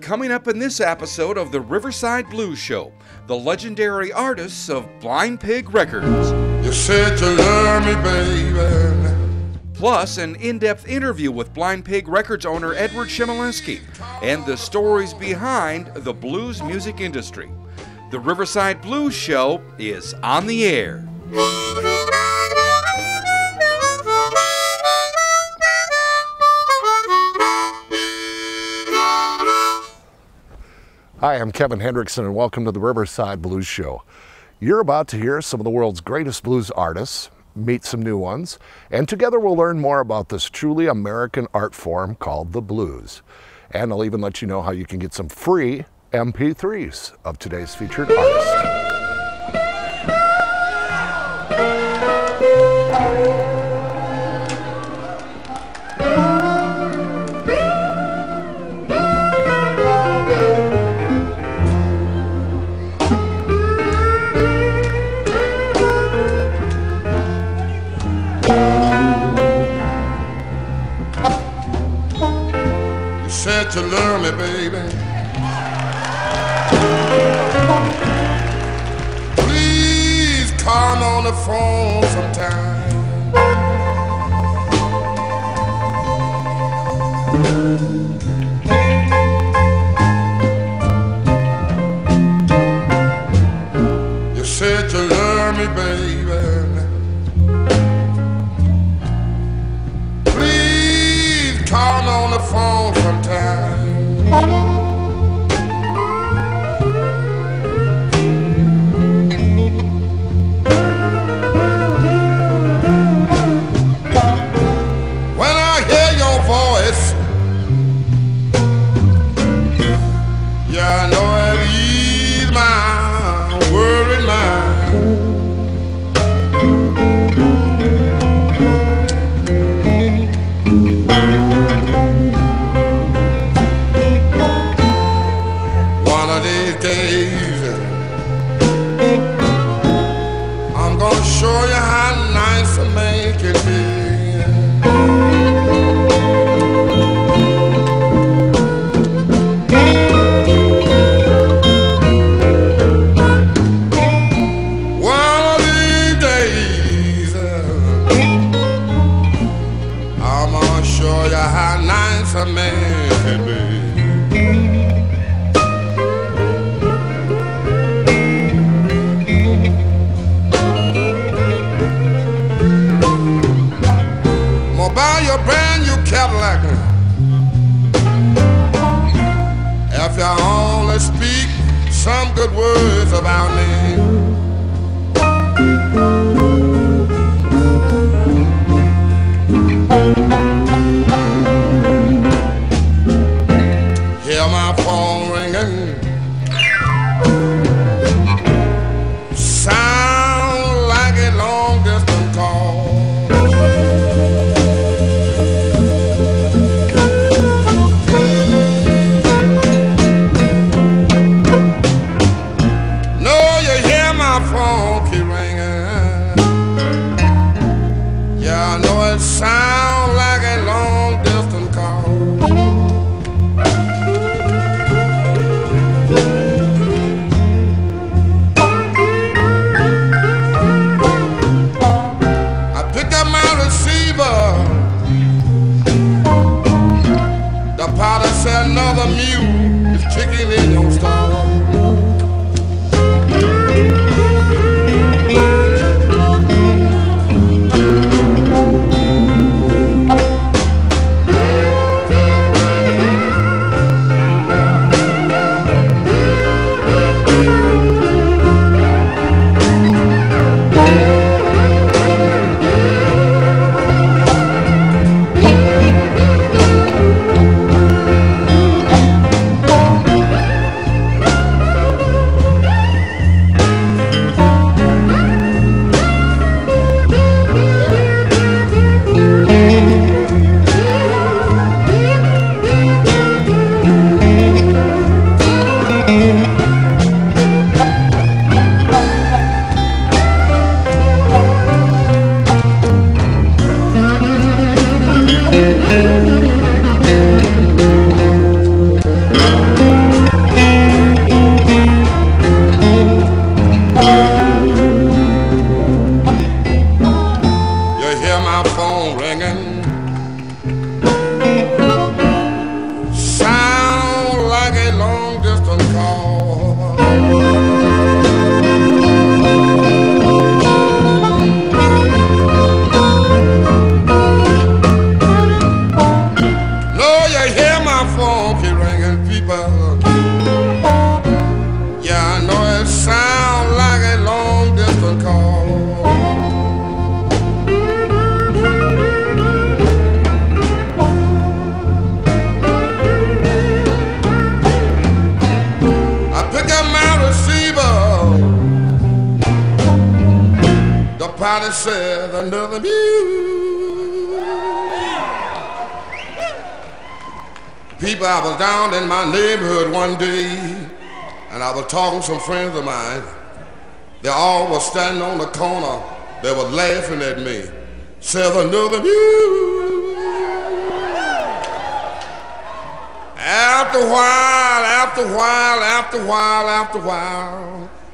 Coming up in this episode of the Riverside Blues Show, the legendary artists of Blind Pig Records. You said you love me, baby. Plus, an in-depth interview with Blind Pig Records owner Edward Chemelewski and the stories behind the blues music industry. The Riverside Blues Show is on the air. Hi, I'm Kevin Hendrickson and welcome to the Riverside Blues Show. You're about to hear some of the world's greatest blues artists, meet some new ones, and together we'll learn more about this truly American art form called the blues. And I'll even let you know how you can get some free MP3s of today's featured artist. Said you love me, baby. Please call me on the phone sometime. You said you love me, baby. Please call me on the phone sometime. When I hear your voice, yeah, I know it ease my worried mind. One of these days, I'm gonna show you how nice a man can be. One of these days, I'm gonna show you how nice a man can be. Buy your brand new Cadillac if you only speak some good words about me. Hear my phone ringing, sound like a long distance call. Sound like a long distance call. I picked up my receiver. The powder said another mule is kicking in your stall. my phone keep ringing, people. Yeah, I know it sounds like a long distance call. I pick up my receiver. The party said another mute. People, I was down in my neighborhood one day, and I was talking to some friends of mine. They all were standing on the corner. They were laughing at me. Said another mute. After a while,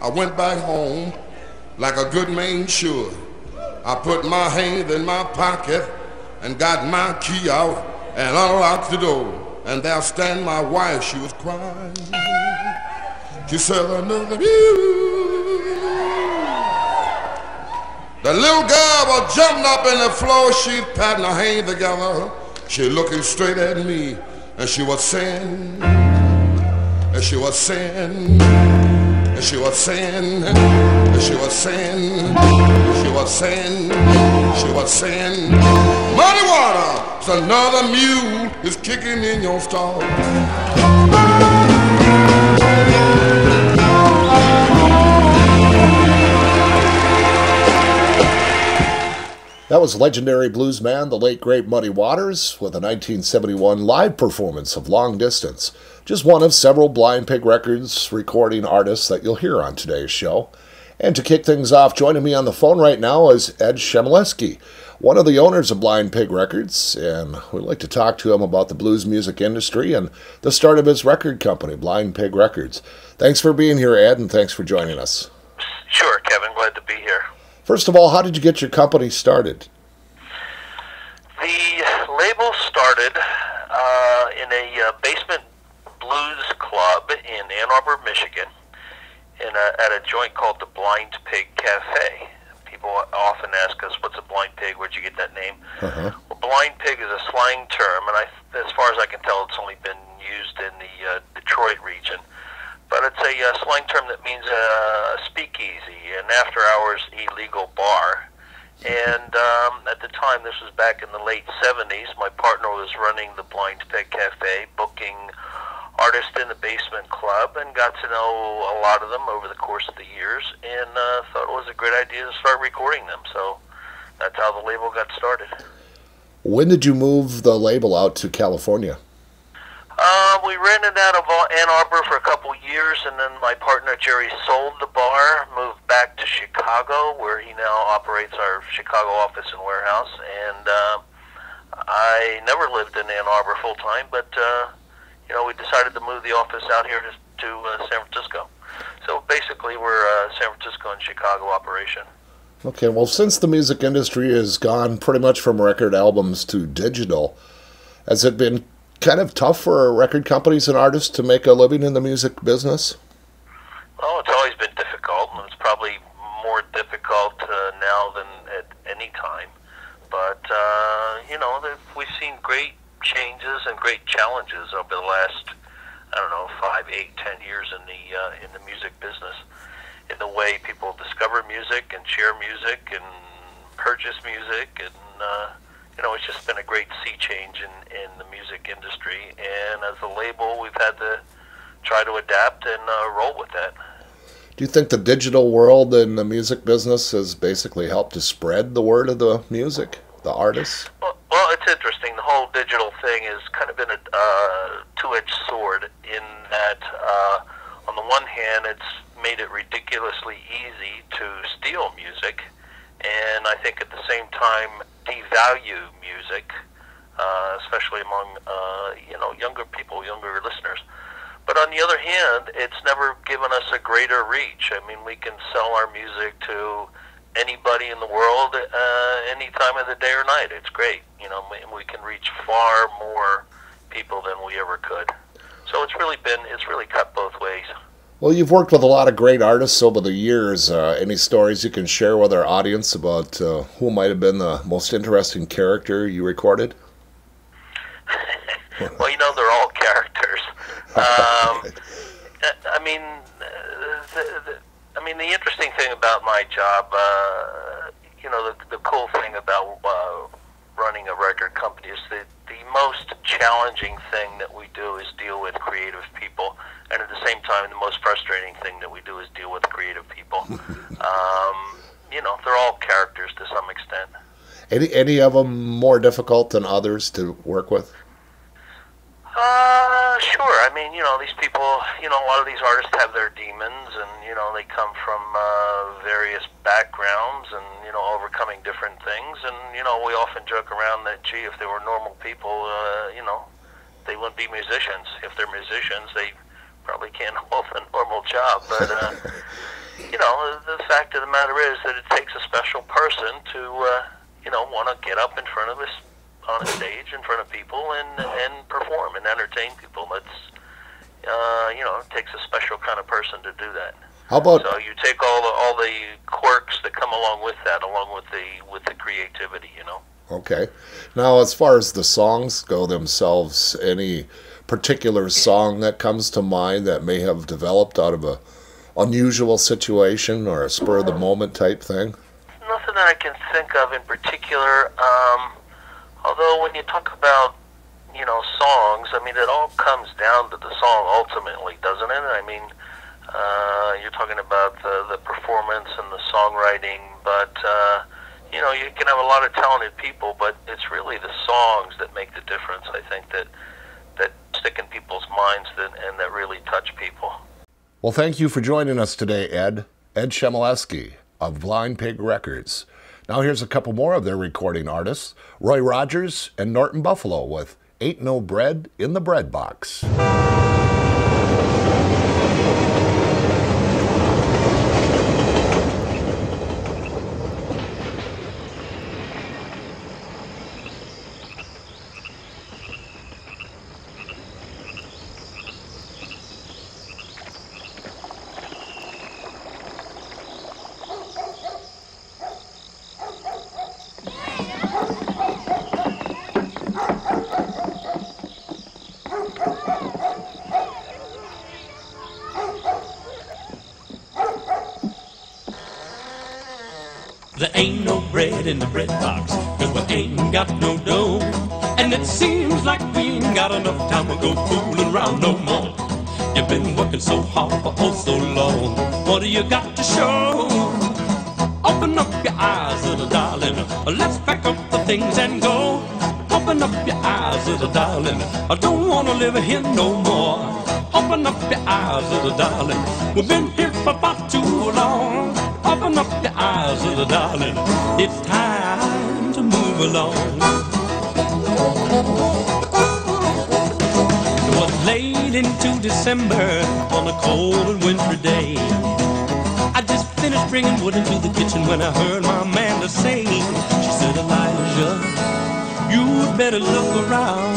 I went back home like a good man should. I put my hand in my pocket and got my key out and unlocked the door. And there stand my wife, she was crying. She said another mute. The little girl was jumping up in the floor, she patting her hands together. She looking straight at me, and she was saying, and she was saying, and she was saying, and she was saying, she was saying, she was saying, muddy water, it's another mule is kicking in your stall. That was legendary bluesman, the late great Muddy Waters, with a 1971 live performance of Long Distance, just one of several Blind Pig Records recording artists that you'll hear on today's show. And to kick things off, joining me on the phone right now is Ed Chemelewski, one of the owners of Blind Pig Records, and we'd like to talk to him about the blues music industry and the start of his record company, Blind Pig Records. Thanks for being here, Ed, and thanks for joining us. Sure, Kevin. Glad to be here. First of all, how did you get your company started? The label started in a basement blues club in Ann Arbor, Michigan, at a joint called the Blind Pig Cafe. People often ask us, what's a blind pig? Where'd you get that name? Well, blind pig is a slang term, and as far as I can tell, it's only been used in the Detroit region. But it's a slang term that means a speakeasy, an after-hours illegal bar. And at the time, this was back in the late 70s, my partner was running the Blind Pig Cafe, booking artists in the basement club, and got to know a lot of them over the course of the years, and thought it was a great idea to start recording them. So that's how the label got started. When did you move the label out to California? We rented out of Ann Arbor for a couple years, and then my partner Jerry sold the bar, moved back to Chicago, where he now operates our Chicago office and warehouse. And I never lived in Ann Arbor full time, but we decided to move the office out here to San Francisco. So basically, we're a San Francisco and Chicago operation. Okay, well, since the music industry has gone pretty much from record albums to digital, has it been kind of tough for record companies and artists to make a living in the music business? Well, it's always been difficult, and it's probably more difficult now than at any time. But, we've seen great changes and great challenges over the last, 5, 8, 10 years in the music business, in the way people discover music and share music and purchase music, and it's just been a great sea change in the music industry. And as a label, we've had to try to adapt and roll with that. Do you think the digital world in the music business has basically helped to spread the word of the music, the artists? Well, it's interesting. The whole digital thing has kind of been a two-edged sword in that, on the one hand, it's made it ridiculously easy to steal music, and I think at the same time devalue music, especially among younger people, younger listeners. But on the other hand, it's never given us a greater reach. I mean, we can sell our music to anybody in the world any time of the day or night. It's great. We can reach far more people than we ever could. So it's really cut both ways. Well, you've worked with a lot of great artists over the years. Any stories you can share with our audience about who might have been the most interesting character you recorded? Well, they're all The interesting thing about my job, the cool thing about running a record company is that the most challenging thing that we do is deal with creative people, and at the same time, the most frustrating thing that we do is deal with creative people. They're all characters to some extent. Any of them more difficult than others to work with? Sure. These people, a lot of these artists have their demons, and, they come from various backgrounds and, overcoming different things. And, we often joke around that, gee, if they were normal people, they wouldn't be musicians. If they're musicians, they probably can't hold a normal job. But, the fact of the matter is that it takes a special person to, want to get up in front of us on a stage in front of people and perform and entertain people. It takes a special kind of person to do that. How about? So you take all the quirks that come along with that, along with the creativity. Okay. Now, as far as the songs go themselves, any particular song that comes to mind that may have developed out of a unusual situation or a spur of the moment type thing? Nothing that I can think of in particular. Although when you talk about, songs, it all comes down to the song ultimately, doesn't it? You're talking about the performance and the songwriting, but, you can have a lot of talented people, but it's really the songs that make the difference, I think, that stick in people's minds and that really touch people. Well, thank you for joining us today, Ed. Ed Chemelewski of Blind Pig Records. Now here's a couple more of their recording artists, Roy Rogers and Norton Buffalo with Ain't No Bread in the Bread Box. There ain't no bread in the bread box, 'cause we ain't got no dough. And it seems like we ain't got enough time to go fooling around no more. You've been working so hard for oh so long. What do you got to show? Open up your eyes, little darling. Let's pack up the things and go. Open up your eyes, little darling. I don't want to live here no more. Open up your eyes, little darling. We've been here for about too long. Open up your eyes, little darling. It's time to move along. It was late into December on a cold and wintry day. I just finished bringing wood into the kitchen when I heard my Amanda say, she said, Elijah, you'd better look around.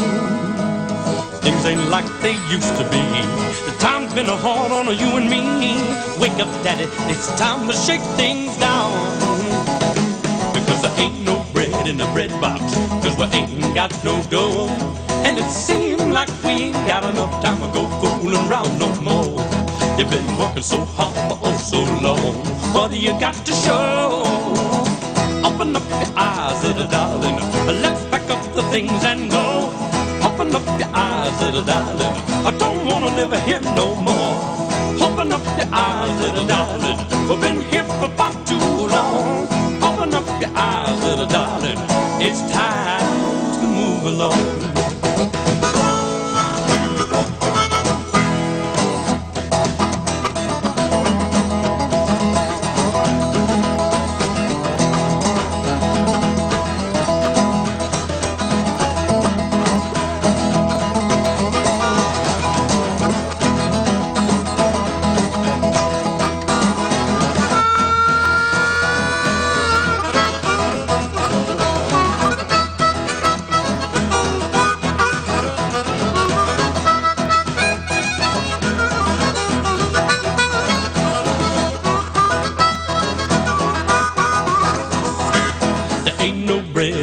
Things ain't like they used to be. The time's been hard on you and me. Wake up, Daddy, it's time to shake things down. Because there ain't no bread in the bread box, 'cause we ain't got no dough. And it seems like we ain't got enough time to go fooling around no more. You've been working so hard for oh so long. What do you got to show? Open up your eyes, little darling. Let's pack up the things and go. Open up your eyes, little darling. I don't want to live here no more. Open up your eyes, little darling. We've been here for about too long. Open up your eyes, little darling. It's time to move along.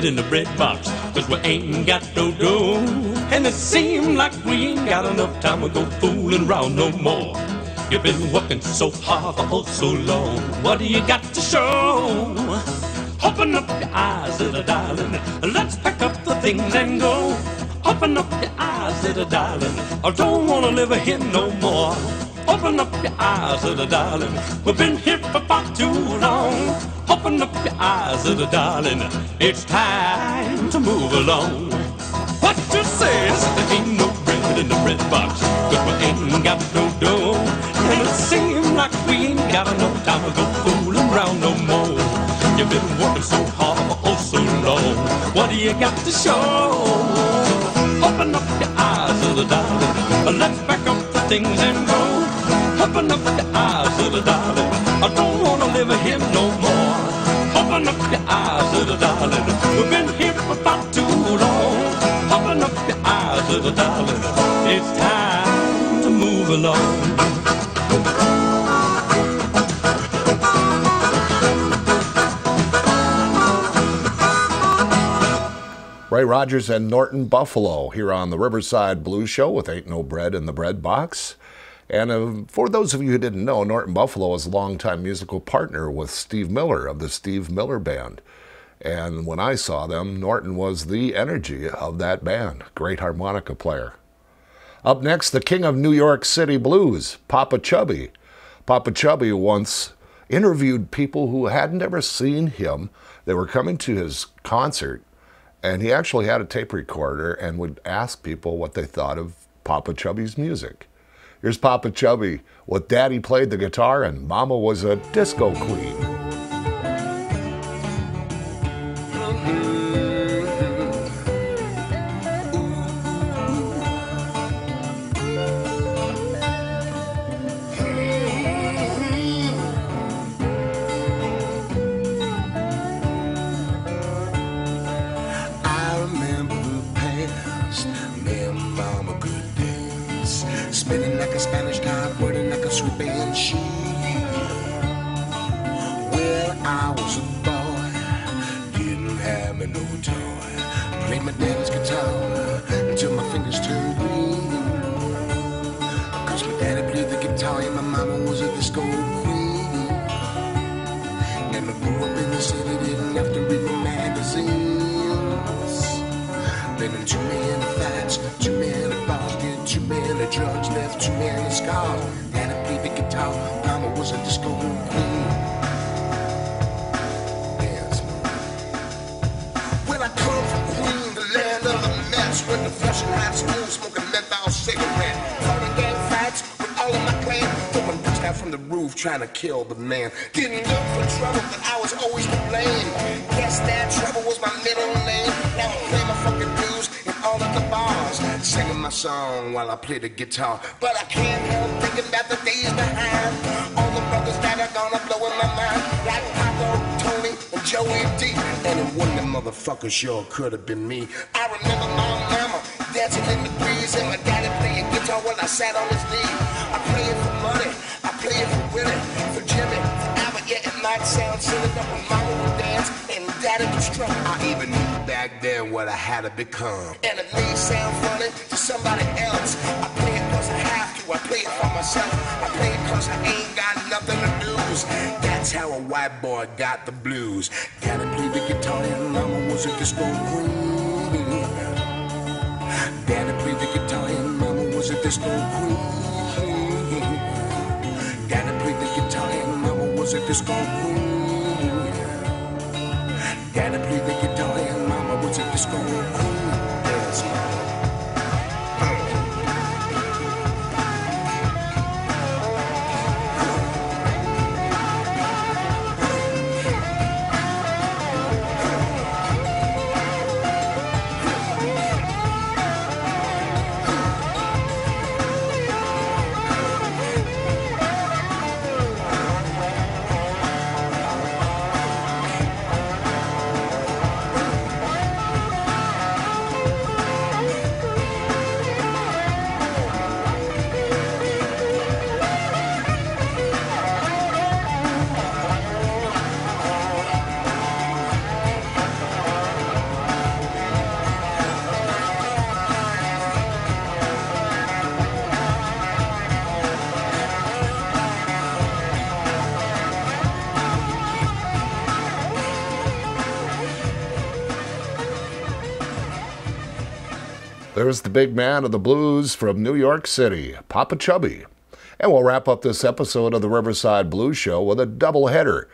In the bread box, 'cause we ain't got no dough. And it seems like we ain't got enough time to go fooling around no more. You've been working so hard for oh so long. What do you got to show? Open up your eyes, little darling. Let's pack up the things and go. Open up your eyes, little darling. I don't wanna live here no more. Open up your eyes, little darling. We've been here for far too long. Open up your eyes, little darling. It's time to move along. What you say is there ain't no bread in the bread box, 'cause we ain't got no dough. And it seems like we ain't got no time to go fooling around no more. You've been working so hard for oh so long. What do you got to show? Open up your eyes, little darling. Let's back up the things and go. Open up your eyes, little darling. I don't wanna live here no more. Open up your eyes, little darling. We've been here for about too long. Open up your eyes, little darling. It's time to move along. Ray Rogers and Norton Buffalo here on the Riverside Blues Show with Ain't No Bread in the Bread Box. And for those of you who didn't know, Norton Buffalo is a longtime musical partner with Steve Miller of the Steve Miller Band. And when I saw them, Norton was the energy of that band. Great harmonica player. Up next, the king of New York City blues, Poppa Chubby. Poppa Chubby once interviewed people who hadn't ever seen him. They were coming to his concert, and he actually had a tape recorder and would ask people what they thought of Poppa Chubby's music. Here's Poppa Chubby with Daddy played the guitar and Mama was a disco queen. Spinning like a Spanish top, wording like a sweet banshee. Well, I was a boy, didn't have me no toy. Played my daddy's guitar until my fingers turned green. 'Cause my daddy played the guitar and my mama was a disco queen. And I grew up in the city, didn't have to read the magazines. Been in too many fights, too many bars, did too many drugs, left too many scars. Daddy played the guitar, mama was a disco queen. Dance. Well, I come from Queen, the land of the mess, with the flushing high school, smoking menthol cigarette. Fighting gang fights with all of my clan, throwing bricks down from the roof, trying to kill the man. Didn't look for trouble, but I was always to blame. Guess that trouble was my middle name. Now I play my fucking blues in all of the bars, singing my song while I play the guitar. But I can't help thinking about the days behind, all the brothers that are gonna blow in my mind, like Poppa, Tony, and Joey D. And one of them motherfuckers sure could have been me. I remember my mama dancing in the breeze, and my daddy playing guitar while I sat on his knee. I play it for money, I play it for Willie, for Jimmy, for Albert. Yeah, it might sound silly, but when mama would dance and daddy would strum, I even knew back then what I had to become. And it may sound funny to somebody else. I play it 'cause I have to, I play it for myself. I play it 'cause I ain't got nothing to lose. That's how a white boy got the blues. Daddy played the guitar and mama was a disco queen. Daddy played the guitar and mama was a disco queen. Daddy played the guitar and mama was a disco queen. Daddy played the guitar and mama was a disco queen. Yes, mama. there's the big man of the blues from New York City, Poppa Chubby. And we'll wrap up this episode of the Riverside Blues Show with a doubleheader.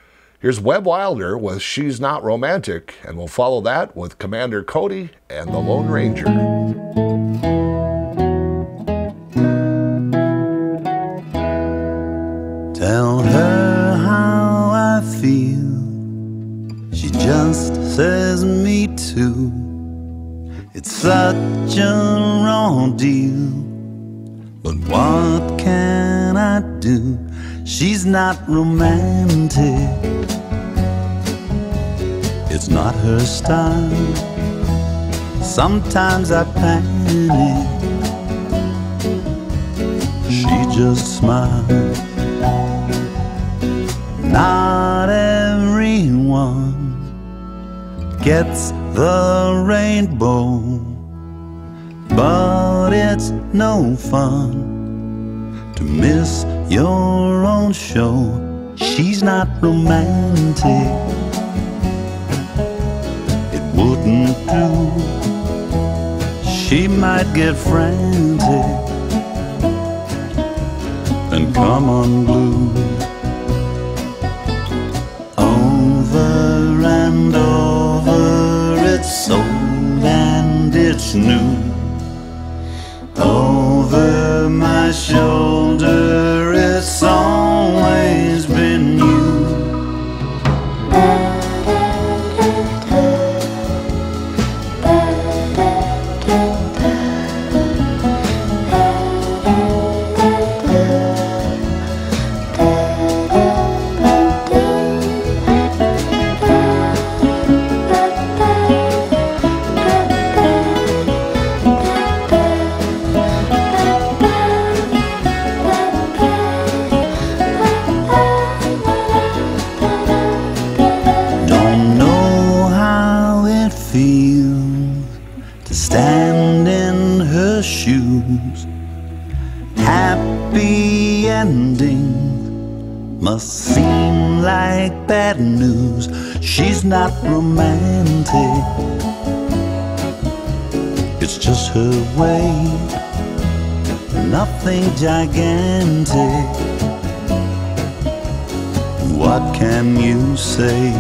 Here's Webb Wilder with She's Not Romantic, and we'll follow that with Commander Cody and the Lone Ranger. Tell her how I feel. She just says me too. It's such a raw deal, but what can I do? She's not romantic. It's not her style. Sometimes I panic. She just smiles. Not everyone gets the rainbow, but it's no fun to miss your own show. She's not romantic. It wouldn't do. She might get frantic and come unglued. Over and over, it's old and it's new. Over my shoulder, it's always been you. Happy endings must seem like bad news. She's not romantic. It's just her way. Nothing gigantic. What can you say?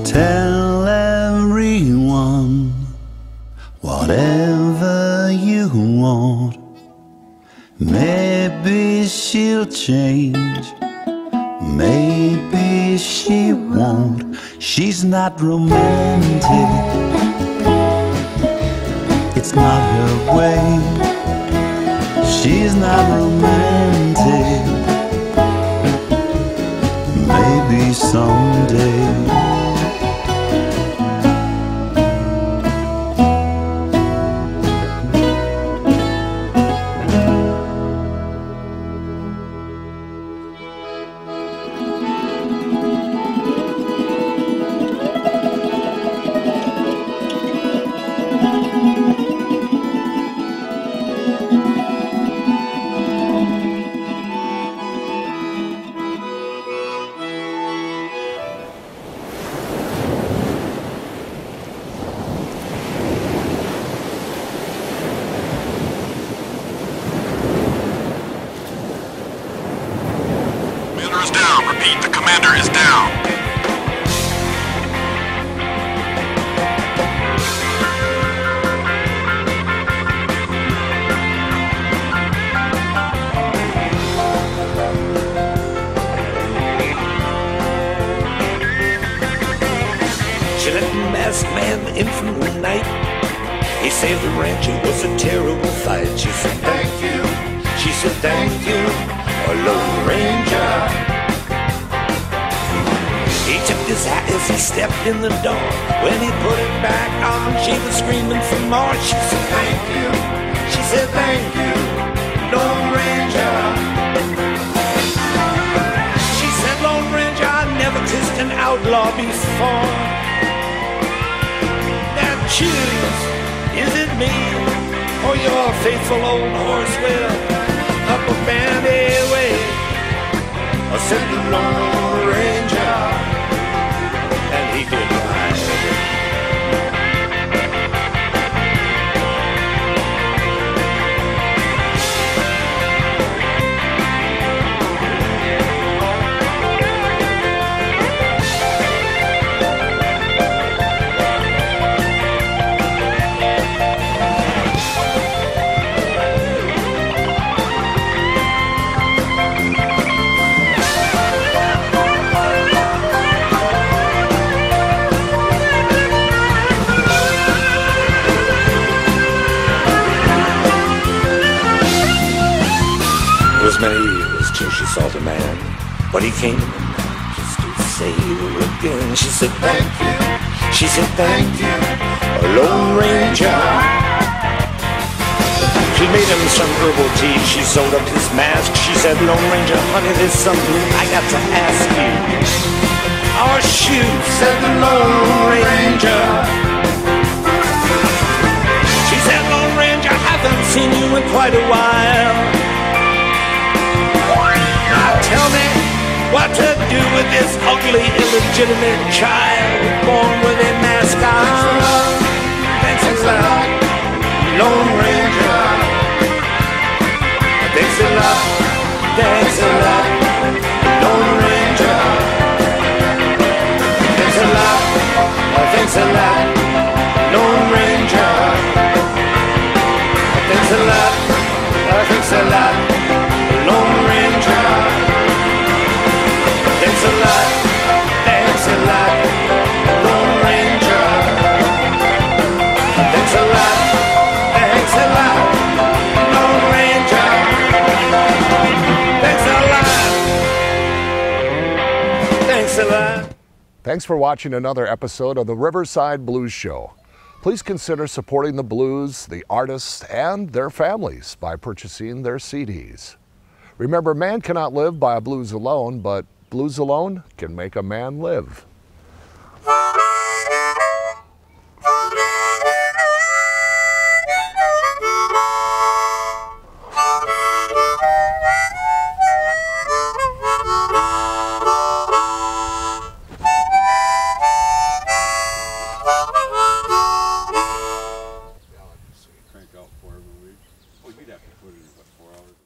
Tell everyone whatever you want. Maybe she'll change, maybe she won't. She's not romantic. It's not her way. She's not romantic. Maybe someday. In the door, when he put it back on, she was screaming for more. She said, thank you. She said, thank you, Lone Ranger. She said, Lone Ranger, I never kissed an outlaw before. Now choose, is it me or your faithful old horse will up a bandy way? I said, the Lone Ranger. And he did right. was many years till she saw the man, but he came just to say her again. She said, thank you. She said, thank you, Lone Ranger. She made him some herbal tea. She sewed up his mask. She said, Lone Ranger, honey, there's something I got to ask you. Oh, shoot, said the Lone Ranger. She said, Lone Ranger, I haven't seen you in quite a while. Now tell me what to do with this ugly, illegitimate child born with a mask on. Thanks a lot, Lone Ranger. Thanks a lot, Lone Ranger. Thanks a lot, Lone Ranger. Thanks a lot, Lone Ranger. Thanks a lot, Lone Ranger. Thanks a lot, Lone Ranger. Thanks a lot. Thanks for watching another episode of the Riverside Blues Show. Please consider supporting the blues, the artists, and their families by purchasing their CDs. Remember, man cannot live by a blues alone, but blues alone can make a man live. Crank out 4 every week. Well, you'd have to put it in, what, 4 hours?